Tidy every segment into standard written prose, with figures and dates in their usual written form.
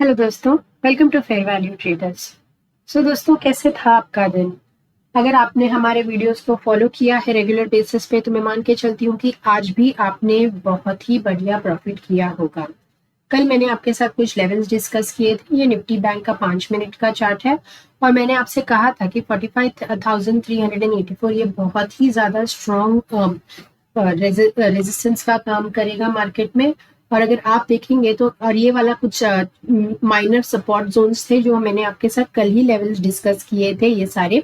Hello दोस्तों, welcome to Fair Value Traders. दोस्तों, कैसे था आपका दिन? अगर आपने हमारे वीडियोस को फॉलो किया है रेगुलर बेसिस पे तो मैं मान के चलती हूँ कि आज भी आपने बहुत ही बढ़िया प्रॉफिट किया होगा। कल मैंने आपके साथ कुछ लेवल्स डिस्कस किए थे। ये निफ्टी बैंक का 5 मिनट का चार्ट है और मैंने आपसे कहा था कि 45,384 ये बहुत ही ज्यादा स्ट्रॉन्ग रेजिस्टेंस का काम करेगा मार्केट में। और अगर आप देखेंगे तो और ये वाला कुछ माइनर सपोर्ट जोन्स थे जो मैंने आपके साथ कल ही लेवल्स डिस्कस किए थे ये सारे।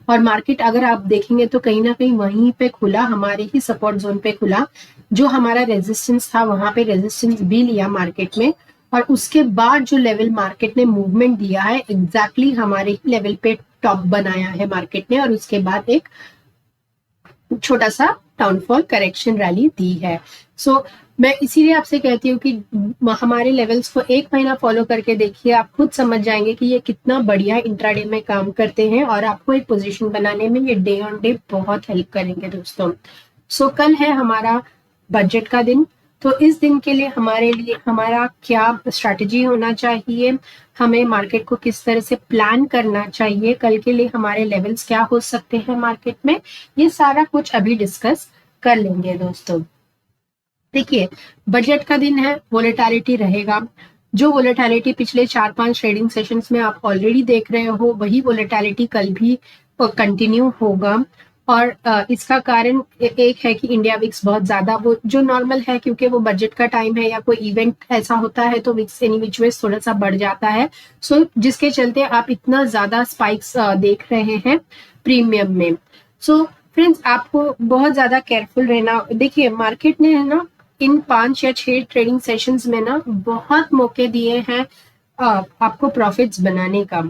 और मार्केट अगर आप देखेंगे तो कहीं ना कहीं वहीं पे खुला, हमारे ही सपोर्ट जोन पे खुला। जो हमारा रेजिस्टेंस था वहां पे रेजिस्टेंस भी लिया मार्केट में। और उसके बाद जो लेवल मार्केट ने मूवमेंट दिया है एग्जैक्टली हमारे ही लेवल पे टॉप बनाया है मार्केट ने, और उसके बाद एक छोटा सा डाउनफॉल करेक्शन रैली दी है। मैं इसीलिए आपसे कहती हूँ कि हमारे लेवल्स को एक महीना फॉलो करके देखिए, आप खुद समझ जाएंगे कि ये कितना बढ़िया इंट्राडे में काम करते हैं और आपको एक पोजीशन बनाने में ये डे ऑन डे बहुत हेल्प करेंगे दोस्तों। कल है हमारा बजट का दिन। तो इस दिन के लिए हमारा क्या स्ट्रैटेजी होना चाहिए, हमें मार्केट को किस तरह से प्लान करना चाहिए, कल के लिए हमारे लेवल्स क्या हो सकते हैं मार्केट में, ये सारा कुछ अभी डिस्कस कर लेंगे दोस्तों। देखिए, बजट का दिन है, वोलेटिलिटी रहेगा। जो वोलेटिलिटी पिछले 4-5 ट्रेडिंग सेशंस में आप ऑलरेडी देख रहे हो वही वोलेटिलिटी कल भी कंटिन्यू होगा। और इसका कारण एक है कि इंडिया विक्स बहुत ज्यादा वो जो नॉर्मल है, क्योंकि वो बजट का टाइम है या कोई इवेंट ऐसा होता है तो विक्स एनी विच वे थोड़ा सा बढ़ जाता है। जिसके चलते आप इतना ज्यादा स्पाइक्स देख रहे हैं प्रीमियम में। फ्रेंड्स, आपको बहुत ज्यादा केयरफुल रहना। देखिए, मार्केट ने है ना इन 5 या 6 ट्रेडिंग सेशंस में ना बहुत मौके दिए हैं आपको प्रॉफिट्स बनाने का।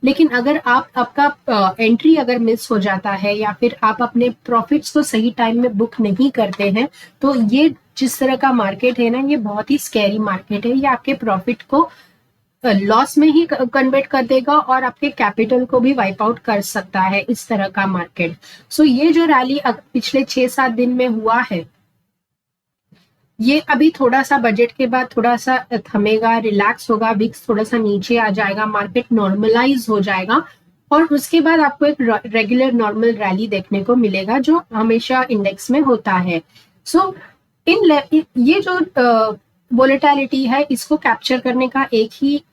लेकिन अगर आपका एंट्री अगर मिस हो जाता है या फिर आप अपने प्रॉफिट्स को सही टाइम में बुक नहीं करते हैं तो ये जिस तरह का मार्केट है ना, ये बहुत ही स्कैरी मार्केट है। ये आपके प्रॉफिट को लॉस में ही कन्वर्ट कर देगा और आपके कैपिटल को भी वाइप आउट कर सकता है, इस तरह का मार्केट। ये जो रैली पिछले 6-7 दिन में हुआ है, ये अभी थोड़ा सा बजट के बाद थोड़ा सा थमेगा, रिलैक्स होगा, विक्स थोड़ा सा नीचे आ जाएगा, मार्केट नॉर्मलाइज हो जाएगा और उसके बाद आपको एक रेगुलर नॉर्मल रैली देखने को मिलेगा जो हमेशा इंडेक्स में होता है। ये जो वोलेटिलिटी है इसको कैप्चर करने का एक ही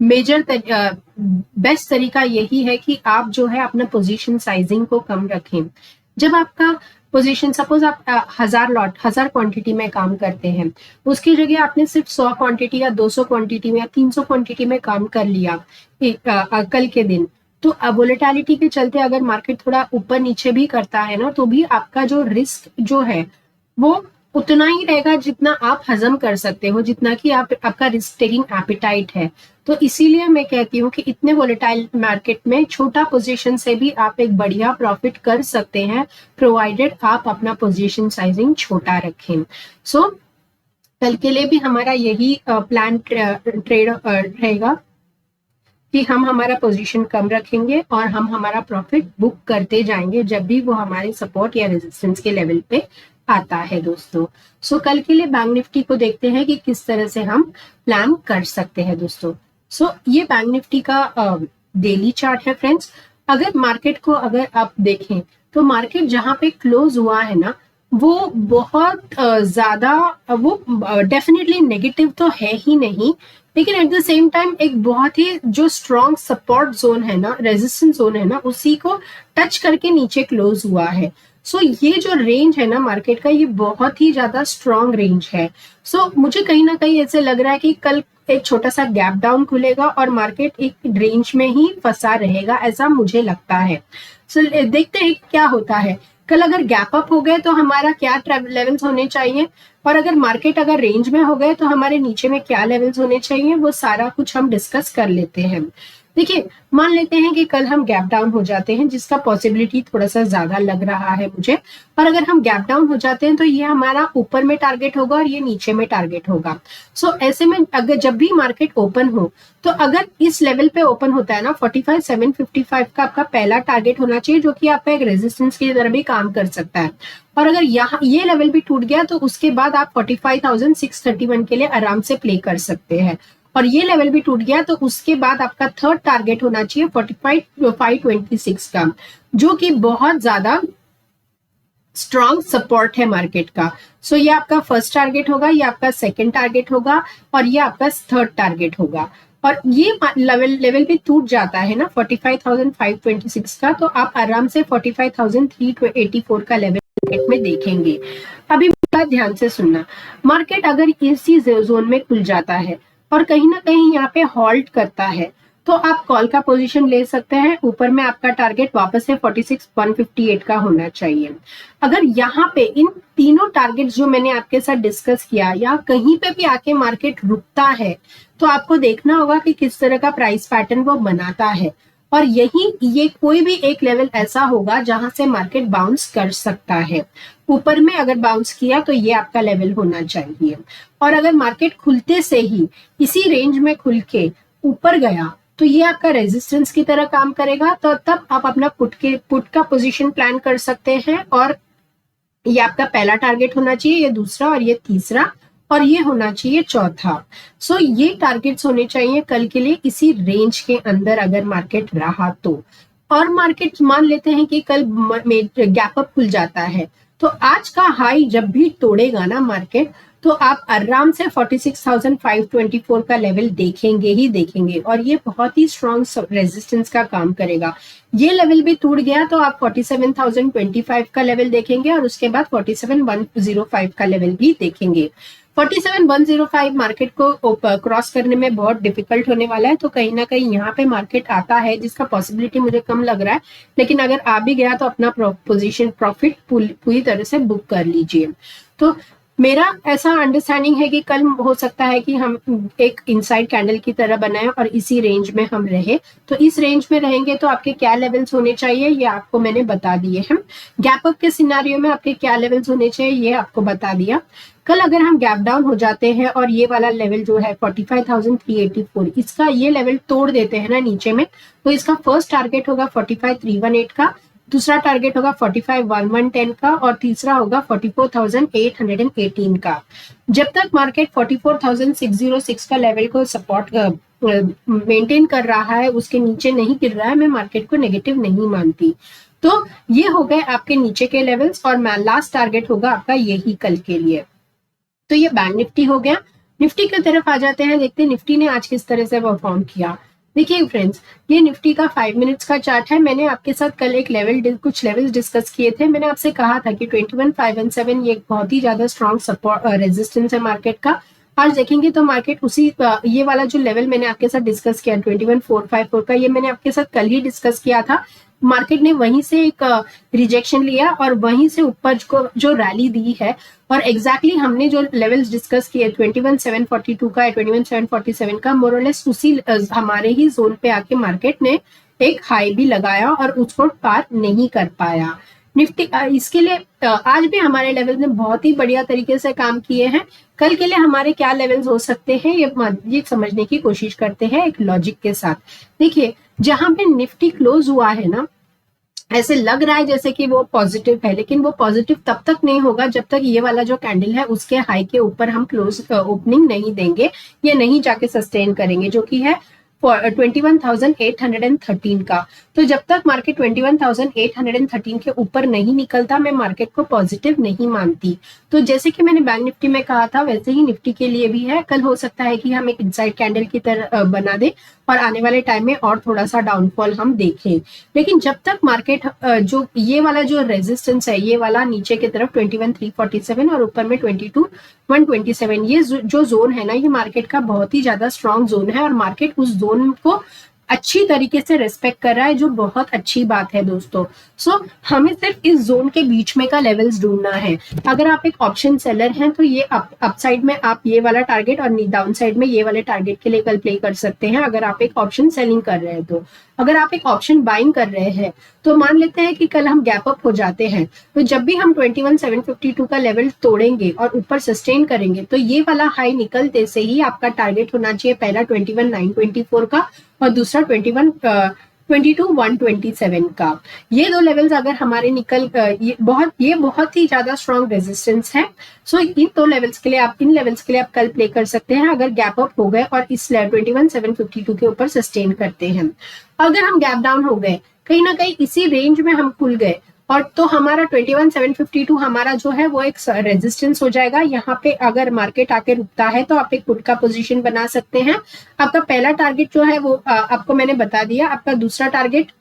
मेजर बेस्ट तरीका यही है कि आप जो है अपना पोजीशन साइजिंग को कम रखें। जब आपका पोजीशन, सपोज आप 1000 क्वांटिटी में काम करते हैं, उसकी जगह आपने सिर्फ 100 क्वांटिटी या 200 क्वांटिटी में या 300 क्वांटिटी में काम कर लिया कल के दिन, तो वोलेटिलिटी के चलते अगर मार्केट थोड़ा ऊपर नीचे भी करता है ना तो भी आपका जो रिस्क जो है वो उतना ही रहेगा जितना आप हजम कर सकते हो, जितना कि आपका रिस्क टेकिंग एपिटाइट है। तो इसीलिए मैं कहती हूँ कि इतने वोलेटाइल मार्केट में छोटा पोजीशन से भी आप एक बढ़िया प्रॉफिट कर सकते हैं, प्रोवाइडेड आप अपना पोजीशन साइजिंग छोटा रखें। कल के लिए भी हमारा यही प्लान ट्रेड रहेगा कि हम हमारा पोजीशन कम रखेंगे और हम हमारा प्रॉफिट बुक करते जाएंगे जब भी वो हमारे सपोर्ट या रेजिस्टेंस के लेवल पे आता है दोस्तों। कल के लिए बैंक निफ्टी को देखते हैं कि किस तरह से हम प्लान कर सकते हैं दोस्तों। ये बैंक निफ्टी का डेली चार्ट है फ्रेंड्स। अगर मार्केट को अगर आप देखें तो मार्केट जहां पे क्लोज हुआ है ना वो बहुत ज्यादा, वो डेफिनेटली नेगेटिव तो है ही नहीं, लेकिन एट द सेम टाइम एक बहुत ही जो स्ट्रॉन्ग सपोर्ट जोन है ना, रेजिस्टेंस जोन है ना, उसी को टच करके नीचे क्लोज हुआ है। ये जो रेंज है ना मार्केट का, ये बहुत ही ज्यादा स्ट्रॉन्ग रेंज है। मुझे कहीं ना कहीं ऐसे लग रहा है कि कल एक छोटा सा गैप डाउन खुलेगा और मार्केट एक रेंज में ही फंसा रहेगा, ऐसा मुझे लगता है। देखते हैं क्या होता है। कल अगर गैप अप हो गए तो हमारा क्या लेवल्स होने चाहिए, और अगर मार्केट अगर रेंज में हो गए तो हमारे नीचे में क्या लेवल्स होने चाहिए, वो सारा कुछ हम डिस्कस कर लेते हैं। देखिए, मान लेते हैं कि कल हम गैप डाउन हो जाते हैं, जिसका पॉसिबिलिटी थोड़ा सा ज्यादा लग रहा है मुझे, और अगर हम गैप डाउन हो जाते हैं तो ये हमारा ऊपर में टारगेट होगा और ये नीचे में टारगेट होगा। सो ऐसे में अगर जब भी मार्केट ओपन हो, तो अगर इस लेवल पे ओपन होता है ना 45,755 का आपका पहला टारगेट होना चाहिए, जो कि आपका एक रेजिस्टेंस की तरह भी काम कर सकता है। और अगर यहाँ ये लेवल भी टूट गया तो उसके बाद आप 45,631 के लिए आराम से प्ले कर सकते हैं। और ये लेवल भी टूट गया तो उसके बाद आपका थर्ड टारगेट होना चाहिए 45,526 का, जो कि बहुत ज्यादा स्ट्रॉन्ग सपोर्ट है मार्केट का। सो ये आपका फर्स्ट टारगेट होगा, ये आपका सेकंड टारगेट होगा और ये आपका थर्ड टारगेट होगा। और ये लेवल भी टूट जाता है ना 45,526 का, तो आप आराम से 45,384 का लेवल मार्केट में देखेंगे। अभी बात ध्यान से सुनना, मार्केट अगर इसी जोन में खुल जाता है और कहीं ना कहीं यहाँ पे हॉल्ट करता है, तो आप कॉल का पोजीशन ले सकते हैं। ऊपर में आपका टारगेट वापस से 46,158 का होना चाहिए। अगर यहाँ पे इन तीनों टारगेट जो मैंने आपके साथ डिस्कस किया या कहीं पे भी आके मार्केट रुकता है, तो आपको देखना होगा कि किस तरह का प्राइस पैटर्न वो बनाता है। और ये कोई भी एक लेवल ऐसा होगा जहां से मार्केट बाउंस कर सकता है। ऊपर में अगर बाउंस किया तो ये आपका लेवल होना चाहिए। और अगर मार्केट खुलते से ही इसी रेंज में खुल के ऊपर गया तो ये आपका रेजिस्टेंस की तरह काम करेगा। तो तब आप अपना पुट का पोजीशन प्लान कर सकते हैं। और ये आपका पहला टारगेट होना चाहिए, ये दूसरा और ये तीसरा, और ये होना चाहिए चौथा। सो ये टारगेट्स होने चाहिए कल के लिए इसी रेंज के अंदर अगर मार्केट रहा तो। और मार्केट मान लेते हैं कि कल गैप अप खुल जाता है, तो आज का हाई जब भी तोड़ेगा ना मार्केट, तो आप आराम से 46,524 का लेवल देखेंगे ही देखेंगे। और ये बहुत ही स्ट्रॉन्ग रेजिस्टेंस का काम करेगा। ये लेवल भी टूट गया तो आप 47,025 का लेवल देखेंगे और उसके बाद 47,105 का लेवल भी देखेंगे। 47,105 मार्केट को क्रॉस करने में बहुत डिफिकल्ट होने वाला है, तो कहीं ना कहीं यहाँ पे मार्केट आता है, जिसका पॉसिबिलिटी मुझे कम लग रहा है। लेकिन अगर आ भी गया तो अपना पोजीशन प्रॉफिट पूरी तरह से बुक कर लीजिए। तो मेरा ऐसा अंडरस्टैंडिंग है कि कल हो सकता है कि हम एक इनसाइड कैंडल की तरह बनाए और इसी रेंज में हम रहे। तो इस रेंज में रहेंगे तो आपके क्या लेवल्स होने चाहिए ये आपको मैंने बता दिए हैं। गैप अप के सिनारियो में आपके क्या लेवल्स होने चाहिए ये आपको बता दिया। कल अगर हम गैप डाउन हो जाते हैं और ये वाला लेवल जो है 45,384, इसका ये लेवल तोड़ देते हैं ना नीचे में, तो इसका फर्स्ट टारगेट होगा 45,318 का, दूसरा टारगेट होगा 45,110 का और तीसरा होगा 44,818 का। जब तक मार्केट 44,606 का लेवल को सपोर्ट मेंटेन कर रहा है, उसके नीचे नहीं गिर रहा है, मैं मार्केट को नेगेटिव नहीं मानती। तो ये हो गए आपके नीचे के लेवल्स और लास्ट टारगेट होगा आपका यही कल के लिए। तो ये बैंक निफ्टी हो गया। निफ्टी की तरफ आ जाते हैं, देखते हैं निफ्टी ने आज किस तरह से परफॉर्म किया। देखिए फ्रेंड्स, ये निफ्टी का 5 मिनट्स का चार्ट है। मैंने आपके साथ कल एक कुछ लेवल्स डिस्कस किए थे। मैंने आपसे कहा था कि 21,517 ये एक बहुत ही ज्यादा स्ट्रॉन्ग सपोर्ट रेजिस्टेंस है मार्केट का। आज देखेंगे तो मार्केट उसी ये वाला जो लेवल मैंने आपके साथ डिस्कस किया 21,454 का, ये मैंने आपके साथ कल ही डिस्कस किया था। मार्केट ने वहीं से एक रिजेक्शन लिया और वहीं से ऊपर को जो रैली दी है। और एग्जैक्टली हमने जो लेवल्स डिस्कस किए 21,742 का या 21,747 का, मोरलेस उसी हमारे ही जोन पे आके मार्केट ने एक हाई भी लगाया और उसको पार नहीं कर पाया। निफ्टी इसके लिए आज भी हमारे लेवल ने बहुत ही बढ़िया तरीके से काम किए हैं। कल के लिए हमारे क्या लेवल्स हो सकते हैं ये समझने की कोशिश करते हैं एक लॉजिक के साथ। देखिए, जहां पे निफ्टी क्लोज हुआ है ना, ऐसे लग रहा है जैसे कि वो पॉजिटिव है, लेकिन वो पॉजिटिव तब तक नहीं होगा जब तक ये वाला जो कैंडल है उसके हाई के ऊपर हम क्लोज ओपनिंग नहीं देंगे, ये नहीं जाके सस्टेन करेंगे, जो कि है 21,813 का। तो जब तक मार्केट 21,813 के ऊपर नहीं निकलता, मैं मार्केट को पॉजिटिव नहीं मानती। तो जैसे कि मैंने बैंक निफ्टी में कहा था, वैसे ही निफ्टी के लिए भी है। कल हो सकता है कि हम एक इनसाइड कैंडल की तरह बना दे और आने वाले टाइम में और थोड़ा सा डाउनफॉल हम देखें। लेकिन जब तक मार्केट जो ये वाला जो रेजिस्टेंस है, ये वाला नीचे की तरफ 21,347 और ऊपर में 22,127, ये जो जोन है ना, ये मार्केट का बहुत ही ज्यादा स्ट्रॉन्ग जोन है और मार्केट उस जोन को अच्छी तरीके से रिस्पेक्ट कर रहा है, जो बहुत अच्छी बात है दोस्तों। सो हमें सिर्फ इस जोन के बीच में का लेवल्स ढूंढना है। अगर आप एक ऑप्शन सेलर हैं तो ये अप साइड में आप ये वाला टारगेट और डाउन साइड में ये वाले टारगेट के लिए कल प्ले कर सकते हैं, अगर आप एक ऑप्शन सेलिंग कर रहे हैं तो। अगर आप एक ऑप्शन बाइंग कर रहे हैं तो मान लेते हैं कि कल हम गैप अप हो जाते हैं, तो जब भी हम 21,752 का लेवल तोड़ेंगे और ऊपर सस्टेन करेंगे तो ये वाला हाई निकलते से ही आपका टारगेट होना चाहिए पहला 21,924 का और दूसरा 22,127 का। ये दो लेवल्स अगर हमारे निकल ये बहुत ही ज्यादा स्ट्रॉन्ग रेजिस्टेंस है। सो इन दो लेवल्स के लिए आप कल प्ले कर सकते हैं अगर गैप अप हो गए और इस 21,752 के ऊपर सस्टेन करते हैं। अगर हम गैप डाउन हो गए, कहीं ना कहीं इसी रेंज में हम खुल गए, और तो हमारा 21,752 हमारा जो है वो एक रेजिस्टेंस हो जाएगा। यहाँ पे अगर मार्केट आके रुकता है तो आप एक पुट का पोजीशन बना सकते हैं। आपका पहला टारगेट जो है वो आपको मैंने बता दिया। आपका दूसरा टारगेट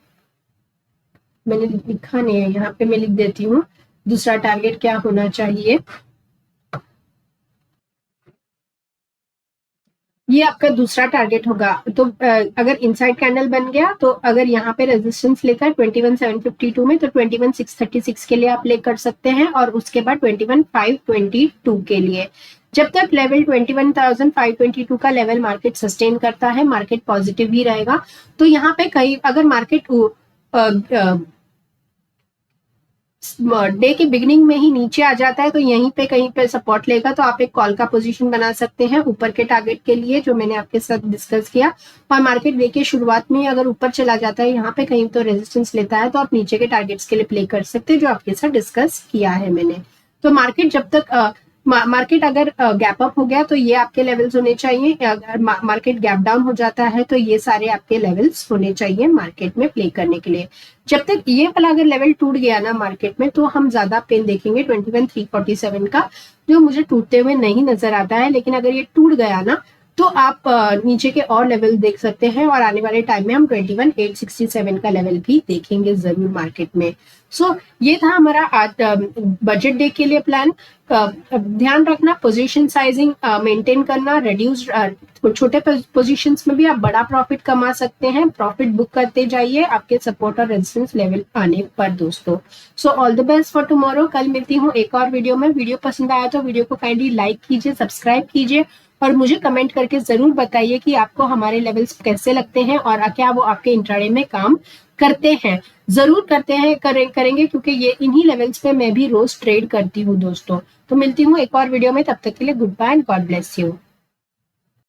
मैंने लिखा नहीं है, यहाँ पे मैं लिख देती हूँ दूसरा टारगेट क्या होना चाहिए। ये आपका दूसरा टारगेट होगा। तो अगर इनसाइड कैंडल बन गया तो अगर यहाँ पे रेजिस्टेंस लेकर 21,752 में, तो 21,636 के लिए आप प्ले कर सकते हैं और उसके बाद 21,522 के लिए। जब तक लेवल 21,522 का लेवल मार्केट सस्टेन करता है, मार्केट पॉजिटिव ही रहेगा। तो यहाँ पे कहीं अगर मार्केट डे के बिगिनिंग में ही नीचे आ जाता है तो यहीं पे कहीं पे सपोर्ट लेगा, तो आप एक कॉल का पोजीशन बना सकते हैं ऊपर के टारगेट के लिए, जो मैंने आपके साथ डिस्कस किया। और मार्केट डे के शुरुआत में अगर ऊपर चला जाता है यहाँ पे कहीं तो रेजिस्टेंस लेता है, तो आप नीचे के टारगेट्स के लिए प्ले कर सकते हैं, जो आपके साथ डिस्कस किया है मैंने। तो मार्केट जब तक मार्केट अगर गैप अप हो गया तो ये आपके लेवल्स होने चाहिए। अगर मार्केट गैप डाउन हो जाता है तो ये सारे आपके लेवल्स होने चाहिए मार्केट में प्ले करने के लिए। जब तक ये वाला अगर लेवल टूट गया ना मार्केट में, तो हम ज्यादा पेन देखेंगे 21,347 का, जो मुझे टूटते हुए नहीं नजर आता है। लेकिन अगर ये टूट गया ना तो आप नीचे के और लेवल देख सकते हैं, और आने वाले टाइम में हम 21,867 का लेवल भी देखेंगे जरूर मार्केट में। सो ये था हमारा आज बजट डे के लिए प्लान। ध्यान रखना, पोजीशन साइजिंग मेंटेन करना, रेड्यूस छोटे पोजीशंस में भी आप बड़ा प्रॉफिट कमा सकते हैं। प्रॉफिट बुक करते जाइए आपके सपोर्ट और रेजिस्टेंस लेवल आने पर दोस्तों। So all the best for tomorrow. कल मिलती हूँ एक और वीडियो में। वीडियो पसंद आया तो वीडियो को काइंडली लाइक कीजिए, सब्सक्राइब कीजिए और मुझे कमेंट करके जरूर बताइए कि आपको हमारे लेवल्स कैसे लगते हैं और क्या वो आपके इंट्राडे में काम करते हैं। जरूर करते हैं, करेंगे, क्योंकि ये इन्हीं लेवल्स पे मैं भी रोज ट्रेड करती हूँ दोस्तों। तो मिलती हूँ एक और वीडियो में, तब तक के लिए goodbye and God bless you.